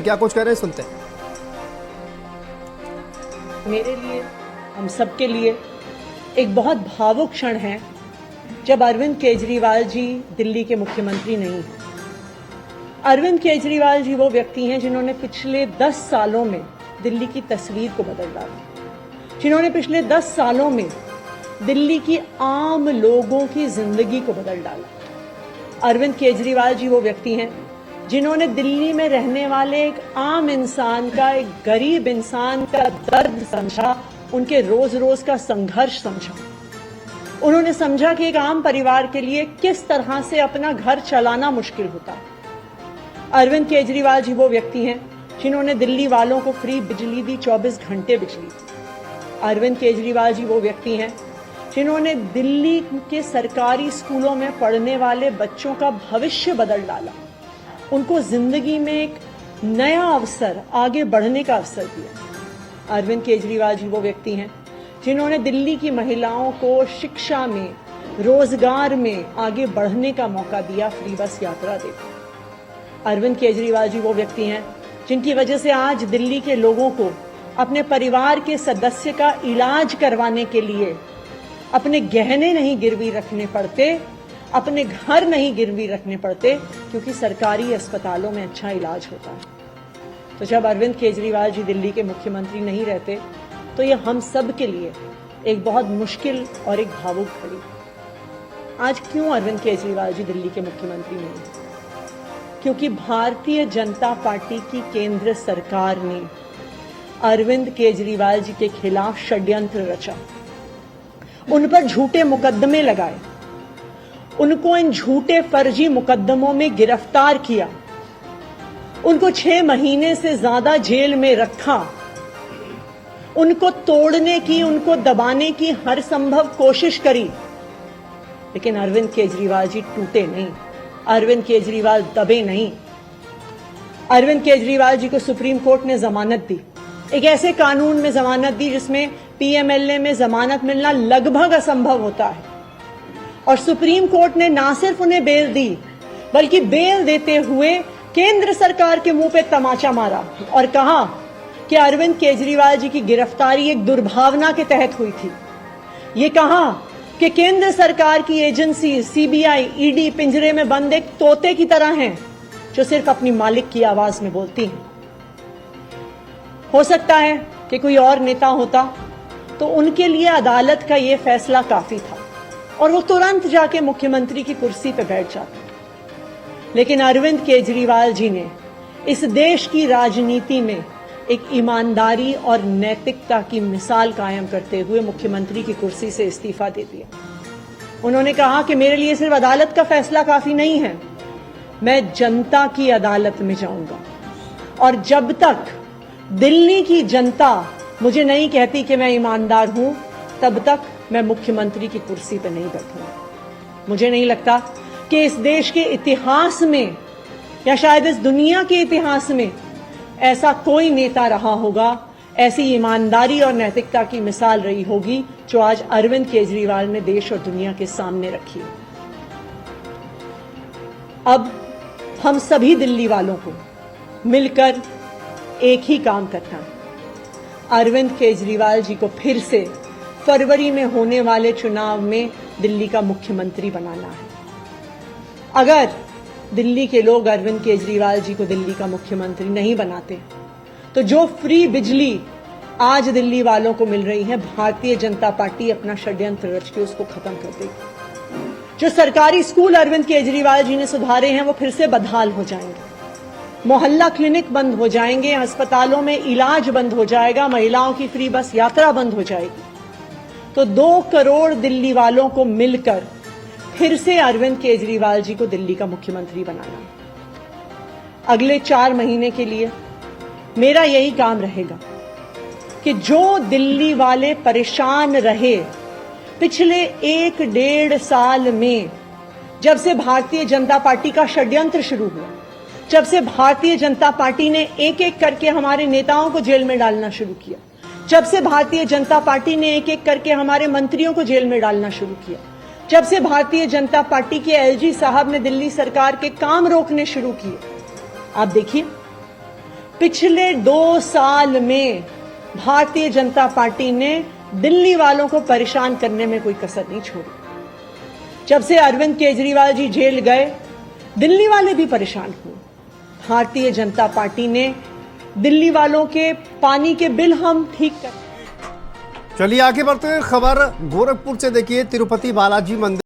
क्या कुछ कह रहे हैं सुनते हैं। मेरे लिए, हम सबके लिए एक बहुत भावुक क्षण है जब अरविंद केजरीवाल जी दिल्ली के मुख्यमंत्री नहीं हैं। अरविंद केजरीवाल जी वो व्यक्ति हैं जिन्होंने पिछले 10 सालों में दिल्ली की तस्वीर को बदल डाला, जिन्होंने पिछले 10 सालों में दिल्ली की आम लोगों की जिंदगी को बदल डाला। अरविंद केजरीवाल जी वो व्यक्ति हैं जिन्होंने दिल्ली में रहने वाले एक आम इंसान का, एक गरीब इंसान का दर्द समझा, उनके रोज रोज का संघर्ष समझा। उन्होंने समझा कि एक आम परिवार के लिए किस तरह से अपना घर चलाना मुश्किल होता है। अरविंद केजरीवाल जी वो व्यक्ति हैं जिन्होंने दिल्ली वालों को फ्री बिजली दी, 24 घंटे बिजली। अरविंद केजरीवाल जी वो व्यक्ति हैं जिन्होंने दिल्ली के सरकारी स्कूलों में पढ़ने वाले बच्चों का भविष्य बदल डाला, उनको जिंदगी में एक नया अवसर, आगे बढ़ने का अवसर दिया। अरविंद केजरीवाल जी वो व्यक्ति हैं जिन्होंने दिल्ली की महिलाओं को शिक्षा में, रोजगार में आगे बढ़ने का मौका दिया, फ्री बस यात्रा देकर। अरविंद केजरीवाल जी वो व्यक्ति हैं जिनकी वजह से आज दिल्ली के लोगों को अपने परिवार के सदस्य का इलाज करवाने के लिए अपने गहने नहीं गिरवी रखने पड़ते, अपने घर नहीं गिरवी रखने पड़ते, क्योंकि सरकारी अस्पतालों में अच्छा इलाज होता है। तो जब अरविंद केजरीवाल जी दिल्ली के मुख्यमंत्री नहीं रहते तो ये हम सब के लिए एक बहुत मुश्किल और एक भावुक घड़ी। आज क्यों अरविंद केजरीवाल जी दिल्ली के मुख्यमंत्री नहीं? क्योंकि भारतीय जनता पार्टी की केंद्र सरकार ने अरविंद केजरीवाल जी के खिलाफ षड्यंत्र रचा, उन पर झूठे मुकदमे लगाए, उनको इन झूठे फर्जी मुकदमों में गिरफ्तार किया, उनको 6 महीने से ज्यादा जेल में रखा, उनको तोड़ने की, उनको दबाने की हर संभव कोशिश करी। लेकिन अरविंद केजरीवाल जी टूटे नहीं, अरविंद केजरीवाल दबे नहीं। अरविंद केजरीवाल जी को सुप्रीम कोर्ट ने जमानत दी, एक ऐसे कानून में जमानत दी जिसमें पीएमएलए में जमानत मिलना लगभग असंभव होता है, और सुप्रीम कोर्ट ने ना सिर्फ उन्हें बेल दी बल्कि बेल देते हुए केंद्र सरकार के मुंह पे तमाचा मारा और कहा कि अरविंद केजरीवाल जी की गिरफ्तारी एक दुर्भावना के तहत हुई थी। ये कहा कि केंद्र सरकार की एजेंसी सीबीआई, ईडी पिंजरे में बंद एक तोते की तरह हैं जो सिर्फ अपनी मालिक की आवाज में बोलती हैं। हो सकता है कि कोई और नेता होता तो उनके लिए अदालत का यह फैसला काफी था और वो तुरंत जाके मुख्यमंत्री की कुर्सी पर बैठ जाते। लेकिन अरविंद केजरीवाल जी ने इस देश की राजनीति में एक ईमानदारी और नैतिकता की मिसाल कायम करते हुए मुख्यमंत्री की कुर्सी से इस्तीफा दे दिया। उन्होंने कहा कि मेरे लिए सिर्फ अदालत का फैसला काफी नहीं है, मैं जनता की अदालत में जाऊंगा, और जब तक दिल्ली की जनता मुझे नहीं कहती कि मैं ईमानदार हूं, तब तक मैं मुख्यमंत्री की कुर्सी पर नहीं बैठूंगा। मुझे नहीं लगता कि इस देश के इतिहास में या शायद इस दुनिया के इतिहास में ऐसा कोई नेता रहा होगा, ऐसी ईमानदारी और नैतिकता की मिसाल रही होगी जो आज अरविंद केजरीवाल ने देश और दुनिया के सामने रखी है। अब हम सभी दिल्ली वालों को मिलकर एक ही काम करना है, अरविंद केजरीवाल जी को फिर से फरवरी में होने वाले चुनाव में दिल्ली का मुख्यमंत्री बनाना है। अगर दिल्ली के लोग अरविंद केजरीवाल जी को दिल्ली का मुख्यमंत्री नहीं बनाते तो जो फ्री बिजली आज दिल्ली वालों को मिल रही है, भारतीय जनता पार्टी अपना षड्यंत्र रच के उसको खत्म कर देगी। जो सरकारी स्कूल अरविंद केजरीवाल जी ने सुधारे हैं वो फिर से बदहाल हो जाएंगे, मोहल्ला क्लिनिक बंद हो जाएंगे, अस्पतालों में इलाज बंद हो जाएगा, महिलाओं की फ्री बस यात्रा बंद हो जाएगी। तो 2 करोड़ दिल्ली वालों को मिलकर फिर से अरविंद केजरीवाल जी को दिल्ली का मुख्यमंत्री बनाना। अगले 4 महीने के लिए मेरा यही काम रहेगा कि जो दिल्ली वाले परेशान रहे पिछले 1-1.5 साल में, जब से भारतीय जनता पार्टी का षड्यंत्र शुरू हुआ, जब से भारतीय जनता पार्टी ने एक एक करके हमारे नेताओं को जेल में डालना शुरू किया, जब से भारतीय जनता पार्टी ने एक एक करके हमारे मंत्रियों को जेल में डालना शुरू किया, जब से भारतीय जनता पार्टी के एलजी साहब ने दिल्ली सरकार के काम रोकने शुरू किए, आप देखिए पिछले 2 साल में भारतीय जनता पार्टी ने दिल्ली वालों को परेशान करने में कोई कसर नहीं छोड़ी। जब से अरविंद केजरीवाल जी जेल गए, दिल्ली वाले भी परेशान हुए। भारतीय जनता पार्टी ने दिल्ली वालों के पानी के बिल हम ठीक कर। चलिए आगे बढ़ते हैं। खबर गोरखपुर से देखिए, तिरुपति बालाजी मंदिर